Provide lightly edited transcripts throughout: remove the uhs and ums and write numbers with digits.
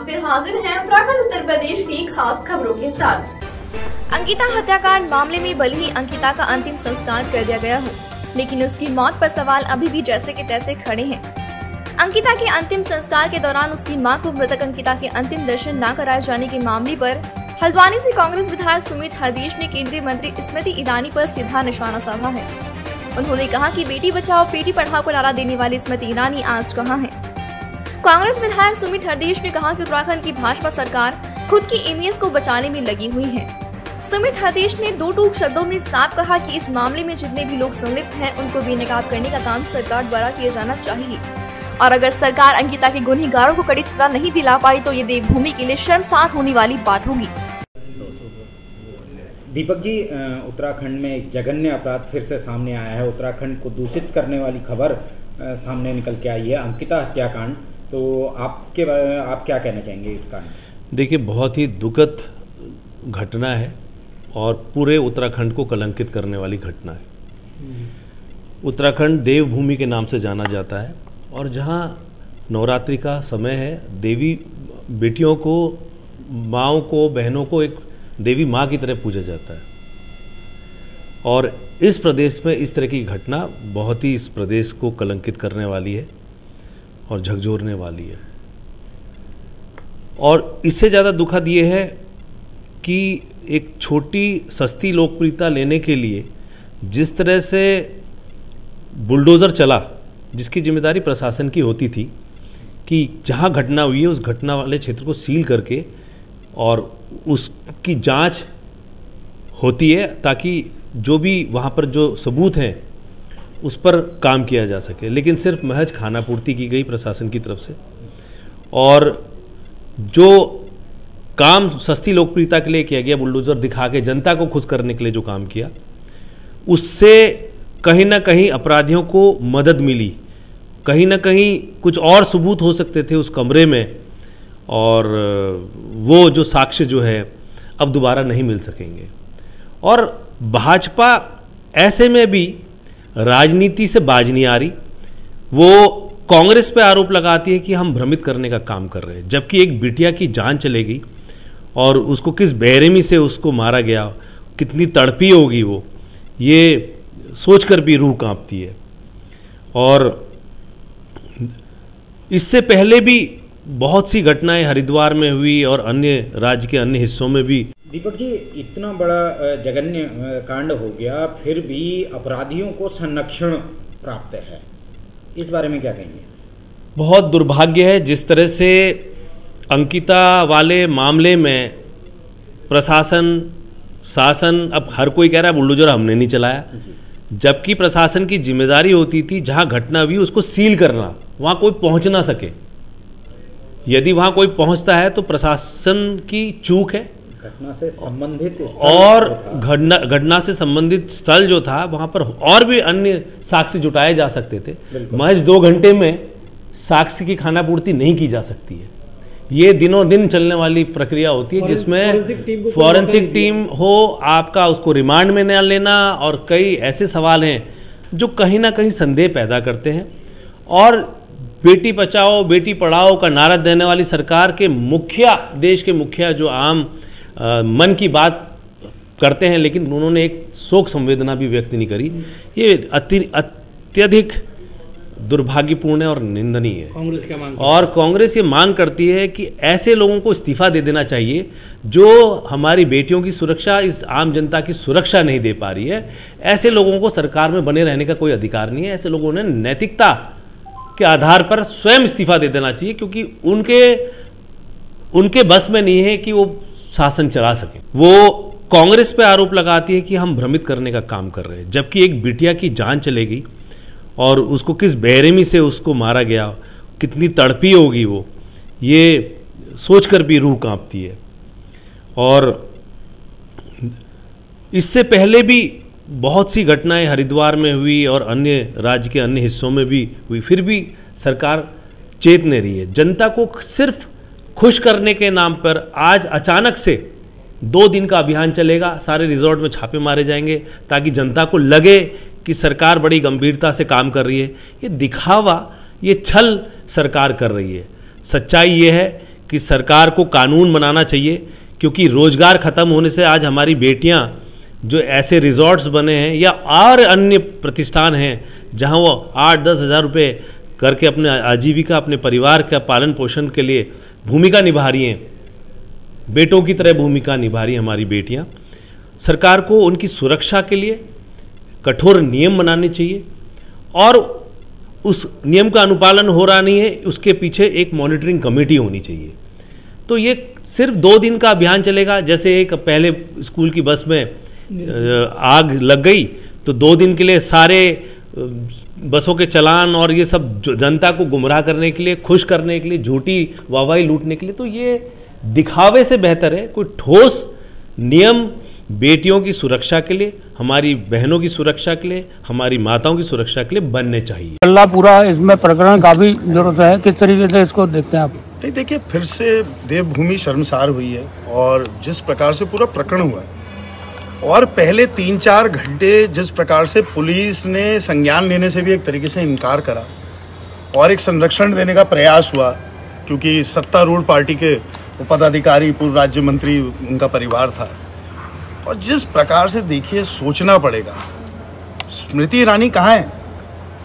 फिर हाजिर हैं उत्तराखंड उत्तर प्रदेश की खास खबरों के साथ। अंकिता हत्याकांड मामले में भले ही अंकिता का अंतिम संस्कार कर दिया गया हो, लेकिन उसकी मौत पर सवाल अभी भी जैसे के तैसे खड़े हैं। अंकिता के अंतिम संस्कार के दौरान उसकी मां को मृतक अंकिता के अंतिम दर्शन न कराए जाने के मामले पर हल्द्वानी से कांग्रेस विधायक सुमित हरदेश ने केंद्रीय मंत्री स्मृति ईरानी पर सीधा निशाना साधा है। उन्होंने कहा कि बेटी बचाओ बेटी पढ़ाओ को नारा देने वाली स्मृति ईरानी आज कहां है। कांग्रेस विधायक सुमित हरदेश ने कहा कि उत्तराखंड की भाजपा सरकार खुद की इमेज को बचाने में लगी हुई है। सुमित हरदेश ने दो टूक शब्दों में साफ कहा कि इस मामले में जितने भी लोग संलिप्त हैं उनको बेनकाब करने का काम सरकार द्वारा किया जाना चाहिए, और अगर सरकार अंकिता के गुनहगारों को कड़ी सजा नहीं दिला पाई तो ये देवभूमि के लिए शर्मसार होने वाली बात होगी। दीपक जी, उत्तराखंड में एक जघन्य अपराध फिर से सामने आया है। उत्तराखंड को दूषित करने वाली खबर सामने निकल के आई है, अंकिता हत्याकांड। तो आप क्या कहना चाहेंगे इस कारण? देखिए, बहुत ही दुखद घटना है और पूरे उत्तराखंड को कलंकित करने वाली घटना है। उत्तराखंड देवभूमि के नाम से जाना जाता है और जहाँ नवरात्रि का समय है, देवी बेटियों को, माँओं को, बहनों को एक देवी माँ की तरह पूजा जाता है। और इस प्रदेश में इस तरह की घटना बहुत ही इस प्रदेश को कलंकित करने वाली है और झकझोरने वाली है। और इससे ज़्यादा दुखद ये है कि एक छोटी सस्ती लोकप्रियता लेने के लिए जिस तरह से बुलडोज़र चला, जिसकी जिम्मेदारी प्रशासन की होती थी कि जहाँ घटना हुई है उस घटना वाले क्षेत्र को सील करके और उसकी जांच होती है ताकि जो भी वहाँ पर जो सबूत हैं उस पर काम किया जा सके, लेकिन सिर्फ महज खानापूर्ति की गई प्रशासन की तरफ से। और जो काम सस्ती लोकप्रियता के लिए किया गया, बुलडोज़र दिखा के जनता को खुश करने के लिए जो काम किया, उससे कहीं ना कहीं अपराधियों को मदद मिली। कहीं ना कहीं कुछ और सबूत हो सकते थे उस कमरे में, और वो जो साक्ष्य जो है अब दोबारा नहीं मिल सकेंगे। और भाजपा ऐसे में भी राजनीति से बाज नहीं आ रही। वो कांग्रेस पे आरोप लगाती है कि हम भ्रमित करने का काम कर रहे हैं, जबकि एक बिटिया की जान चलेगी और उसको किस बेरहमी से उसको मारा गया, कितनी तड़पी होगी वो, ये सोचकर भी रूह कांपती है। और इससे पहले भी बहुत सी घटनाएं हरिद्वार में हुई और अन्य राज्य के अन्य हिस्सों में भी। दीपक जी, इतना बड़ा जघन्य कांड हो गया, फिर भी अपराधियों को संरक्षण प्राप्त है, इस बारे में क्या कहेंगे? बहुत दुर्भाग्य है जिस तरह से अंकिता वाले मामले में प्रशासन, शासन, अब हर कोई कह रहा है बुलडोजर हमने नहीं चलाया, जबकि प्रशासन की जिम्मेदारी होती थी जहां घटना हुई उसको सील करना, वहां कोई पहुंच ना सके। यदि वहां कोई पहुंचता है तो प्रशासन की चूक है। घटना से संबंधित और घटना से संबंधित स्थल जो था वहां पर और भी अन्य साक्ष्य जुटाए जा सकते थे। महज 2 घंटे में साक्ष्य की खानापूर्ति नहीं की जा सकती है। ये दिनों दिन चलने वाली प्रक्रिया होती है जिसमें फॉरेंसिक टीम हो, आपका उसको रिमांड में न लेना, और कई ऐसे सवाल हैं जो कहीं ना कहीं संदेह पैदा करते हैं। और बेटी बचाओ बेटी पढ़ाओ का नारा देने वाली सरकार के मुखिया, देश के मुखिया जो आम मन की बात करते हैं, लेकिन उन्होंने एक शोक संवेदना भी व्यक्त नहीं करी। ये अत्यधिक दुर्भाग्यपूर्ण है और निंदनीय है। कांग्रेस क्या मांग, और कांग्रेस ये मांग करती है कि ऐसे लोगों को इस्तीफा दे देना चाहिए जो हमारी बेटियों की सुरक्षा, इस आम जनता की सुरक्षा नहीं दे पा रही है। ऐसे लोगों को सरकार में बने रहने का कोई अधिकार नहीं है। ऐसे लोगों ने नैतिकता के आधार पर स्वयं इस्तीफा दे देना चाहिए, क्योंकि उनके बस में नहीं है कि वो शासन चला सके। वो कांग्रेस पे आरोप लगाती है कि हम भ्रमित करने का काम कर रहे हैं, जबकि एक बिटिया की जान चलेगी और उसको किस बेरहमी से उसको मारा गया, कितनी तड़पी होगी वो, ये सोचकर भी रूह कांपती है। और इससे पहले भी बहुत सी घटनाएं हरिद्वार में हुई और अन्य राज्य के अन्य हिस्सों में भी हुई, फिर भी सरकार चेत नहीं रही है। जनता को सिर्फ खुश करने के नाम पर आज अचानक से 2 दिन का अभियान चलेगा, सारे रिजॉर्ट में छापे मारे जाएंगे ताकि जनता को लगे कि सरकार बड़ी गंभीरता से काम कर रही है। ये दिखावा, ये छल सरकार कर रही है। सच्चाई ये है कि सरकार को कानून बनाना चाहिए, क्योंकि रोजगार ख़त्म होने से आज हमारी बेटियां जो ऐसे रिजॉर्ट्स बने हैं या और अन्य प्रतिष्ठान हैं जहां वो 8-10 हज़ार रुपये करके अपने आजीविका, अपने परिवार का पालन पोषण के लिए भूमिका निभा रही हैं, बेटों की तरह भूमिका निभा रही हैं हमारी बेटियां। सरकार को उनकी सुरक्षा के लिए कठोर नियम बनाने चाहिए और उस नियम का अनुपालन हो रहा नहीं है, उसके पीछे एक मॉनिटरिंग कमेटी होनी चाहिए। तो ये सिर्फ 2 दिन का अभियान चलेगा। जैसे एक पहले स्कूल की बस में आग लग गई तो 2 दिन के लिए सारे बसों के चालान और ये सब जनता को गुमराह करने के लिए, खुश करने के लिए, झूठी वाहवाही लूटने के लिए, तो ये दिखावे से बेहतर है कोई ठोस नियम बेटियों की सुरक्षा के लिए, हमारी बहनों की सुरक्षा के लिए, हमारी माताओं की सुरक्षा के लिए बनने चाहिए। अल्लाह पूरा इसमें प्रकरण का भी जरूरत है, किस तरीके से इसको देखते हैं आप? नहीं, देखिए, फिर से देवभूमि शर्मसार हुई है और जिस प्रकार से पूरा प्रकरण हुआ है और पहले 3-4 घंटे जिस प्रकार से पुलिस ने संज्ञान लेने से भी एक तरीके से इनकार करा और एक संरक्षण देने का प्रयास हुआ, क्योंकि सत्तारूढ़ पार्टी के पदाधिकारी, पूर्व राज्य मंत्री, उनका परिवार था। और जिस प्रकार से देखिए, सोचना पड़ेगा, स्मृति ईरानी कहाँ है?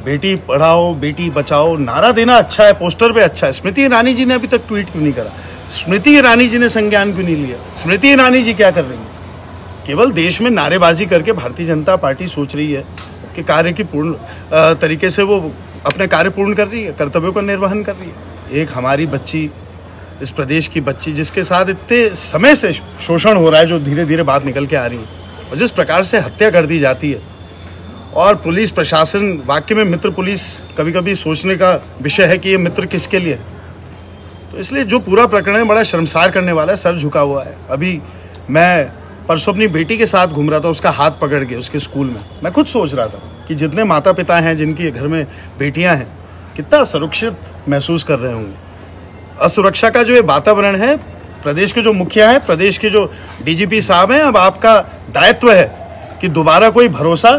बेटी पढ़ाओ बेटी बचाओ नारा देना अच्छा है, पोस्टर पे अच्छा है। स्मृति ईरानी जी ने अभी तक ट्वीट क्यों नहीं करा? स्मृति ईरानी जी ने संज्ञान क्यों नहीं लिया? स्मृति ईरानी जी क्या कर रही है? केवल देश में नारेबाजी करके भारतीय जनता पार्टी सोच रही है कि कार्य की पूर्ण तरीके से वो अपने कार्य पूर्ण कर रही है, कर्तव्यों का निर्वहन कर रही है। एक हमारी बच्ची, इस प्रदेश की बच्ची जिसके साथ इतने समय से शोषण हो रहा है, जो धीरे धीरे बात निकल के आ रही है, और जिस प्रकार से हत्या कर दी जाती है, और पुलिस प्रशासन, वाकई में मित्र पुलिस कभी कभी सोचने का विषय है कि ये मित्र किसके लिए है। तो इसलिए जो पूरा प्रकरण है बड़ा शर्मसार करने वाला है, सर झुका हुआ है। अभी मैं परसों अपनी बेटी के साथ घूम रहा था, उसका हाथ पकड़ के उसके स्कूल में मैं खुद सोच रहा था कि जितने माता पिता हैं जिनकी घर में बेटियां हैं, कितना असुरक्षित महसूस कर रहे होंगे। असुरक्षा का जो ये वातावरण है, प्रदेश के जो मुखिया हैं, प्रदेश के जो डीजीपी साहब हैं, अब आपका दायित्व है कि दोबारा कोई भरोसा,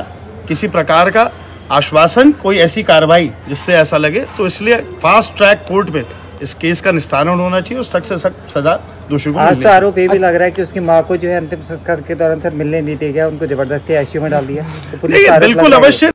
किसी प्रकार का आश्वासन, कोई ऐसी कार्रवाई जिससे ऐसा लगे, तो इसलिए फास्ट ट्रैक कोर्ट में इस केस का निस्तारण होना चाहिए और सख्त से सख्त सजा दोषी को मिलनी चाहिए। आरोप ये भी लग रहा है कि उसकी मां को जो है अंतिम संस्कार के दौरान सर मिलने नहीं दिया गया, उनको जबरदस्ती आईसीयू में डाल दिया। तो बिल्कुल अवश्य